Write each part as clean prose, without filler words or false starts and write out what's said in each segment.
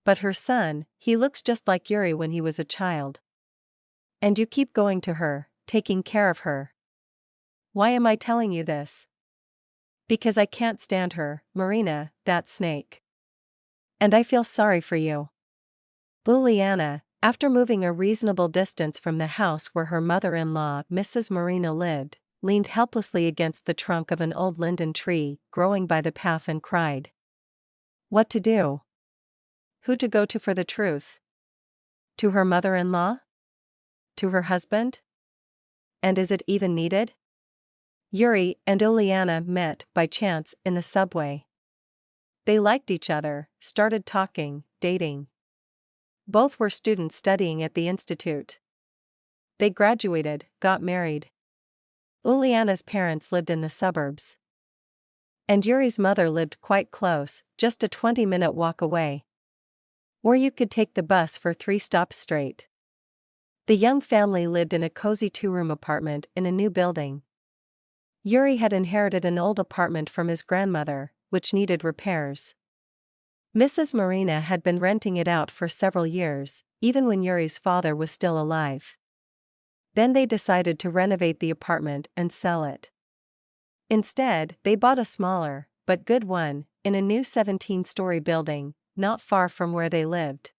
But her son, he looks just like Yuri when he was a child. And you keep going to her, taking care of her. Why am I telling you this? Because I can't stand her, Marina, that snake. And I feel sorry for you. Uliana, after moving a reasonable distance from the house where her mother-in-law, Mrs. Marina, lived, leaned helplessly against the trunk of an old linden tree growing by the path and cried. What to do? Who to go to for the truth? To her mother-in-law? To her husband? And is it even needed? Yuri and Uliana met by chance in the subway. They liked each other, started talking, dating. Both were students studying at the institute. They graduated, got married. Uliana's parents lived in the suburbs. And Yuri's mother lived quite close, just a 20-minute walk away. Or you could take the bus for 3 stops straight. The young family lived in a cozy 2-room apartment in a new building. Yuri had inherited an old apartment from his grandmother, which needed repairs. Mrs. Marina had been renting it out for several years, even when Yuri's father was still alive. Then they decided to renovate the apartment and sell it. Instead, they bought a smaller, but good one, in a new 17-story building, not far from where they lived.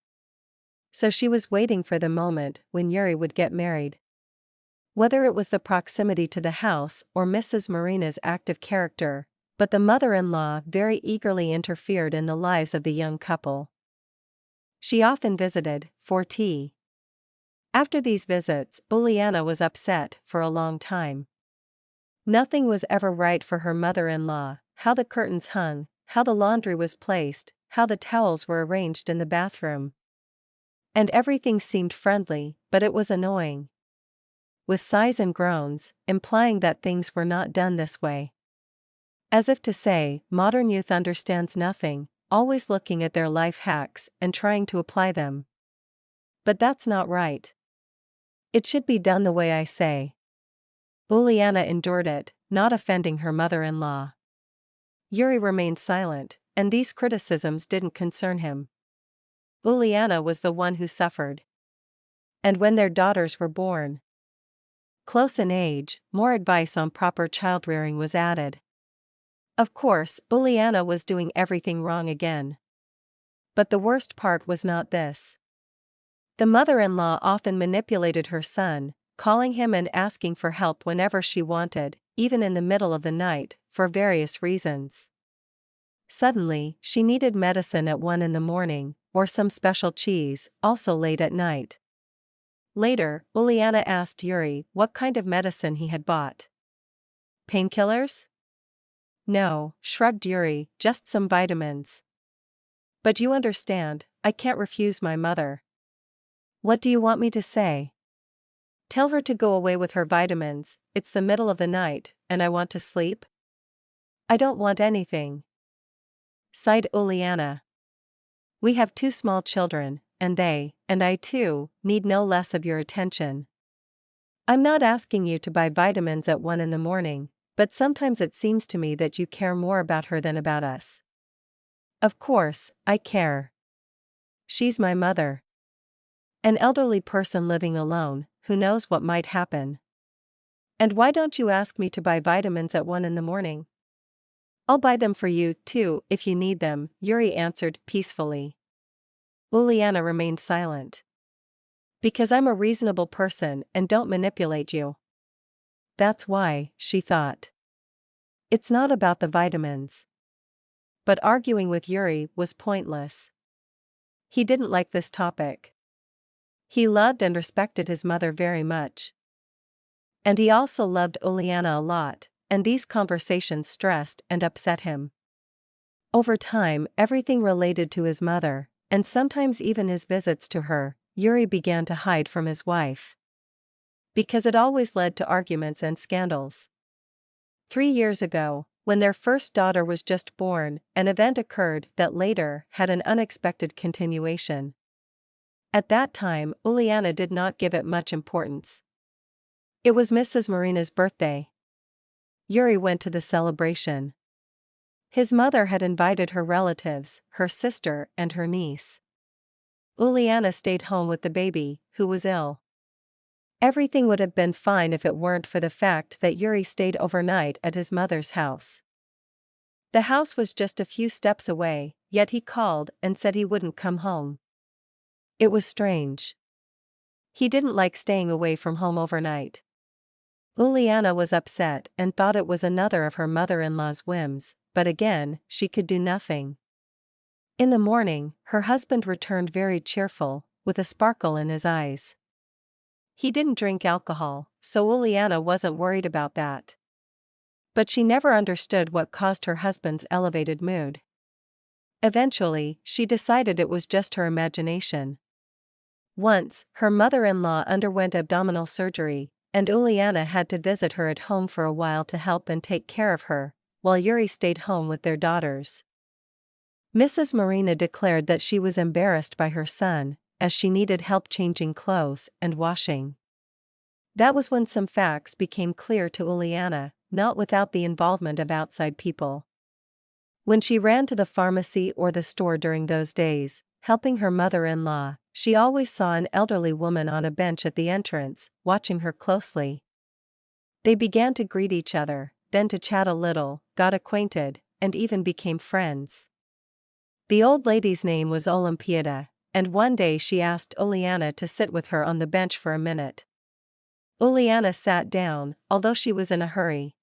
So she was waiting for the moment when Yuri would get married. Whether it was the proximity to the house or Mrs. Marina's active character, but the mother-in-law very eagerly interfered in the lives of the young couple. She often visited, for tea. After these visits, Uliana was upset for a long time. Nothing was ever right for her mother-in-law, how the curtains hung, how the laundry was placed, how the towels were arranged in the bathroom. And everything seemed friendly, but it was annoying. With sighs and groans, implying that things were not done this way. As if to say, modern youth understands nothing, always looking at their life hacks and trying to apply them. But that's not right. It should be done the way I say. Uliana endured it, not offending her mother-in-law. Yuri remained silent, and these criticisms didn't concern him. Uliana was the one who suffered. And when their daughters were born, close in age, more advice on proper child-rearing was added. Of course, Uliana was doing everything wrong again. But the worst part was not this. The mother-in-law often manipulated her son, calling him and asking for help whenever she wanted, even in the middle of the night, for various reasons. Suddenly, she needed medicine at 1 in the morning, or some special cheese, also late at night. Later, Uliana asked Yuri what kind of medicine he had bought. Painkillers? No, shrugged Yuri, just some vitamins. But you understand, I can't refuse my mother. What do you want me to say? Tell her to go away with her vitamins, it's the middle of the night, and I want to sleep? I don't want anything. Sighed Uliana. We have 2 small children, and they, and I too, need no less of your attention. I'm not asking you to buy vitamins at 1 in the morning, but sometimes it seems to me that you care more about her than about us. Of course, I care. She's my mother. An elderly person living alone, who knows what might happen. And why don't you ask me to buy vitamins at 1 in the morning? I'll buy them for you, too, if you need them, Yuri answered peacefully. Uliana remained silent. Because I'm a reasonable person and don't manipulate you. That's why, she thought. It's not about the vitamins. But arguing with Yuri was pointless. He didn't like this topic. He loved and respected his mother very much. And he also loved Uliana a lot, and these conversations stressed and upset him. Over time, everything related to his mother, and sometimes even his visits to her, Yuri began to hide from his wife. Because it always led to arguments and scandals. 3 years ago, when their first daughter was just born, an event occurred that later had an unexpected continuation. At that time, Uliana did not give it much importance. It was Mrs. Marina's birthday. Yuri went to the celebration. His mother had invited her relatives, her sister and her niece. Uliana stayed home with the baby, who was ill. Everything would have been fine if it weren't for the fact that Yuri stayed overnight at his mother's house. The house was just a few steps away, yet he called and said he wouldn't come home. It was strange. He didn't like staying away from home overnight. Uliana was upset and thought it was another of her mother-in-law's whims, but again, she could do nothing. In the morning, her husband returned very cheerful, with a sparkle in his eyes. He didn't drink alcohol, so Uliana wasn't worried about that. But she never understood what caused her husband's elevated mood. Eventually, she decided it was just her imagination. Once, her mother-in-law underwent abdominal surgery, and Uliana had to visit her at home for a while to help and take care of her, while Yuri stayed home with their daughters. Mrs. Marina declared that she was embarrassed by her son, as she needed help changing clothes and washing. That was when some facts became clear to Uliana, not without the involvement of outside people. When she ran to the pharmacy or the store during those days, helping her mother-in-law, she always saw an elderly woman on a bench at the entrance, watching her closely. They began to greet each other, then to chat a little, got acquainted, and even became friends. The old lady's name was Olympiada, and one day she asked Uliana to sit with her on the bench for a minute. Uliana sat down, although she was in a hurry.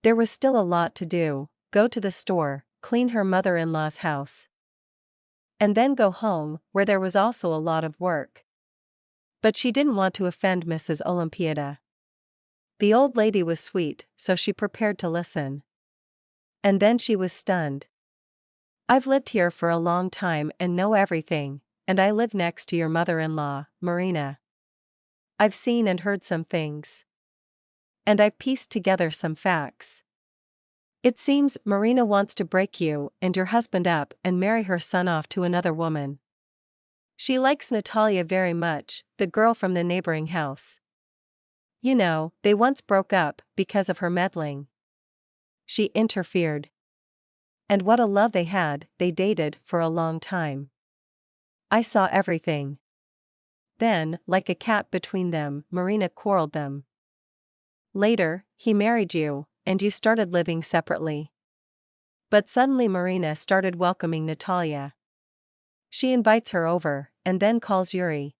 There was still a lot to do: go to the store, clean her mother-in-law's house, and then go home, where there was also a lot of work. But she didn't want to offend Mrs. Olympiada. The old lady was sweet, so she prepared to listen. And then she was stunned. "I've lived here for a long time and know everything, and I live next to your mother-in-law, Marina. I've seen and heard some things. And I've pieced together some facts. It seems Marina wants to break you and your husband up and marry her son off to another woman. She likes Natalia very much, the girl from the neighboring house. You know, they once broke up because of her meddling." She interfered. "And what a love they had, they dated for a long time. I saw everything. Then, like a cat between them, Marina quarreled them. Later, he married you, and you started living separately. But suddenly Marina started welcoming Natalia. She invites her over, and then calls Yuri.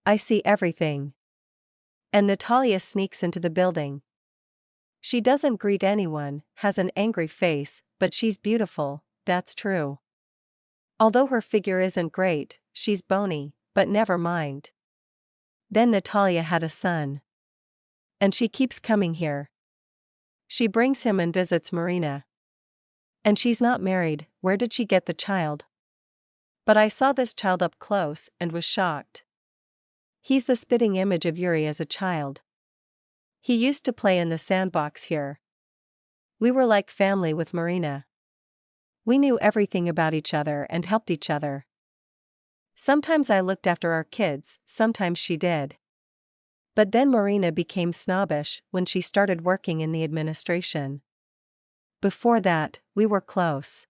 I see everything. And Natalia sneaks into the building. She doesn't greet anyone, has an angry face, but she's beautiful, that's true. Although her figure isn't great, she's bony, but never mind. Then Natalia had a son. And she keeps coming here. She brings him and visits Marina. And she's not married. Where did she get the child? But I saw this child up close and was shocked. He's the spitting image of Yuri as a child. He used to play in the sandbox here. We were like family with Marina. We knew everything about each other and helped each other. Sometimes I looked after our kids, sometimes she did. But then Marina became snobbish when she started working in the administration. Before that, we were close.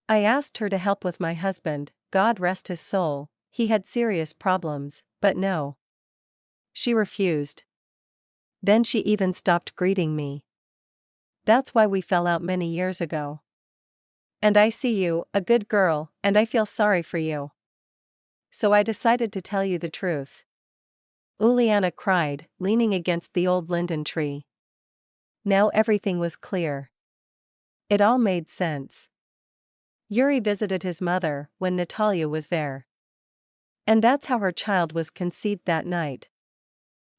I asked her to help with my husband, God rest his soul, he had serious problems, but no. She refused. Then she even stopped greeting me. That's why we fell out many years ago. And I see you, a good girl, and I feel sorry for you. So I decided to tell you the truth." Uliana cried, leaning against the old linden tree. Now everything was clear. It all made sense. Yuri visited his mother when Natalia was there. And that's how her child was conceived that night.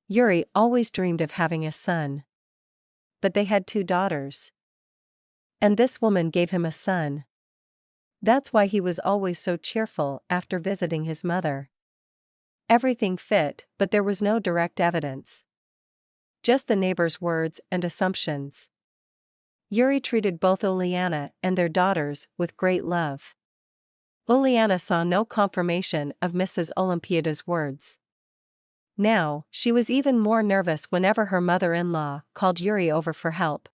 Yuri always dreamed of having a son. But they had 2 daughters. And this woman gave him a son. That's why he was always so cheerful after visiting his mother. Everything fit, but there was no direct evidence. Just the neighbors' words and assumptions. Yuri treated both Uliana and their daughters with great love. Uliana saw no confirmation of Mrs. Olympiada's words. Now, she was even more nervous whenever her mother-in-law called Yuri over for help.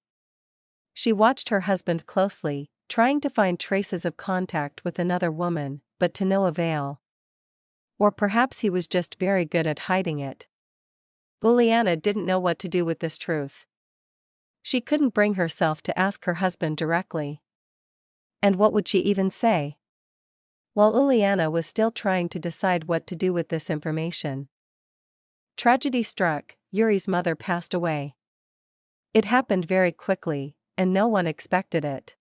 She watched her husband closely, trying to find traces of contact with another woman, but to no avail. Or perhaps he was just very good at hiding it. Uliana didn't know what to do with this truth. She couldn't bring herself to ask her husband directly. And what would she even say? While Uliana was still trying to decide what to do with this information, tragedy struck. Yuri's mother passed away. It happened very quickly, and no one expected it.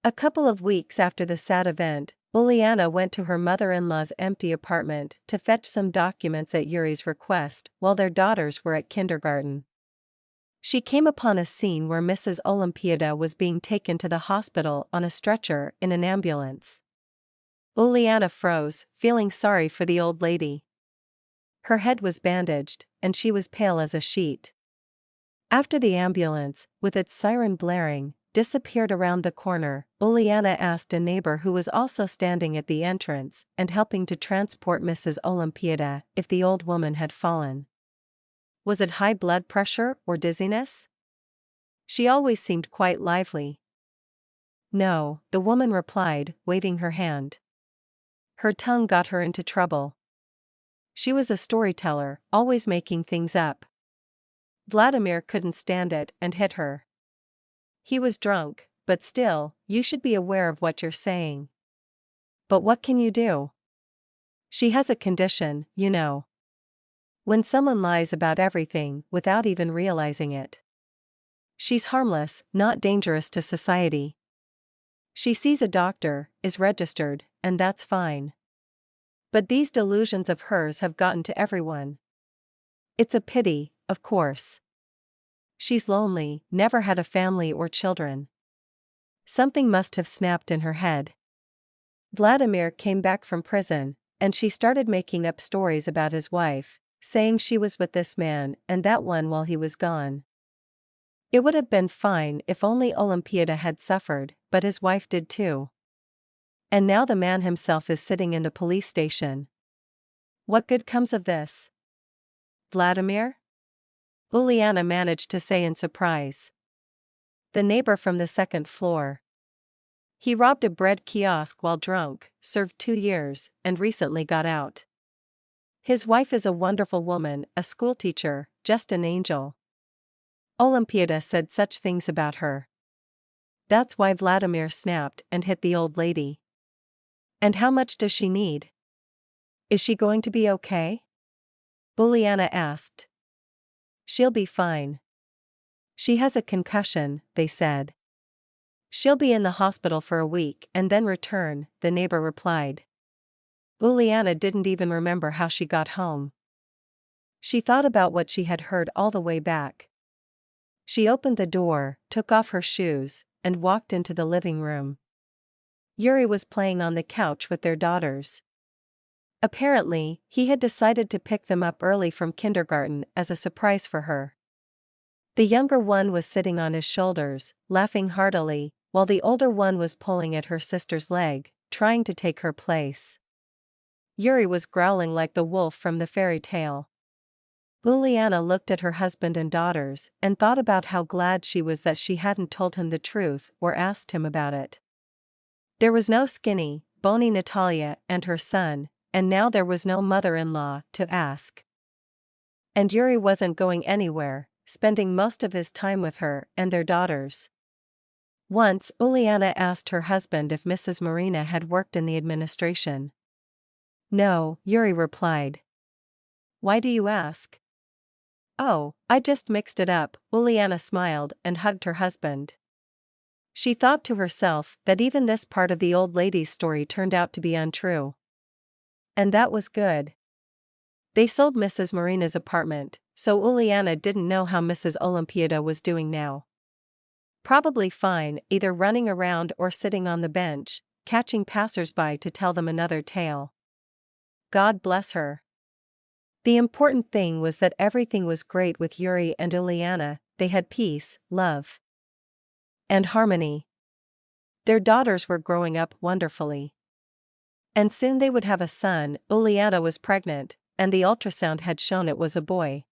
A couple of weeks after the sad event, Uliana went to her mother-in-law's empty apartment to fetch some documents at Yuri's request while their daughters were at kindergarten. She came upon a scene where Mrs. Olympiada was being taken to the hospital on a stretcher in an ambulance. Uliana froze, feeling sorry for the old lady. Her head was bandaged, and she was pale as a sheet. After the ambulance, with its siren blaring, disappeared around the corner, Uliana asked a neighbor who was also standing at the entrance and helping to transport Mrs. Olympiada if the old woman had fallen. Was it high blood pressure or dizziness? She always seemed quite lively. No, the woman replied, waving her hand. Her tongue got her into trouble. She was a storyteller, always making things up. Vladimir couldn't stand it and hit her. He was drunk, but still, you should be aware of what you're saying. But what can you do? She has a condition, you know. When someone lies about everything without even realizing it. She's harmless, not dangerous to society. She sees a doctor, is registered, and that's fine. But these delusions of hers have gotten to everyone. It's a pity, of course. She's lonely, never had a family or children. Something must have snapped in her head. Vladimir came back from prison, and she started making up stories about his wife, saying she was with this man and that one while he was gone. It would have been fine if only Olympiada had suffered, but his wife did too. And now the man himself is sitting in the police station. What good comes of this? Vladimir? Uliana managed to say in surprise. The neighbor from the second floor. He robbed a bread kiosk while drunk, served 2 years, and recently got out. His wife is a wonderful woman, a schoolteacher, just an angel. Olympiada said such things about her. That's why Vladimir snapped and hit the old lady. And how much does she need? Is she going to be okay? Uliana asked. She'll be fine. She has a concussion, they said. She'll be in the hospital for a week and then return, the neighbor replied. Uliana didn't even remember how she got home. She thought about what she had heard all the way back. She opened the door, took off her shoes, and walked into the living room. Yuri was playing on the couch with their daughters. Apparently, he had decided to pick them up early from kindergarten as a surprise for her. The younger one was sitting on his shoulders, laughing heartily, while the older one was pulling at her sister's leg, trying to take her place. Yuri was growling like the wolf from the fairy tale. Uliana looked at her husband and daughters and thought about how glad she was that she hadn't told him the truth or asked him about it. There was no skinny, bony Natalia and her son, and now there was no mother-in-law to ask. And Yuri wasn't going anywhere, spending most of his time with her and their daughters. Once Uliana asked her husband if Mrs. Marina had worked in the administration. No, Yuri replied. Why do you ask? Oh, I just mixed it up, Uliana smiled and hugged her husband. She thought to herself that even this part of the old lady's story turned out to be untrue. And that was good. They sold Mrs. Marina's apartment, so Uliana didn't know how Mrs. Olympiada was doing now. Probably fine, either running around or sitting on the bench, catching passers-by to tell them another tale. God bless her. The important thing was that everything was great with Yuri and Uliana. They had peace, love, and harmony. Their daughters were growing up wonderfully. And soon they would have a son. Uliana was pregnant, and the ultrasound had shown it was a boy.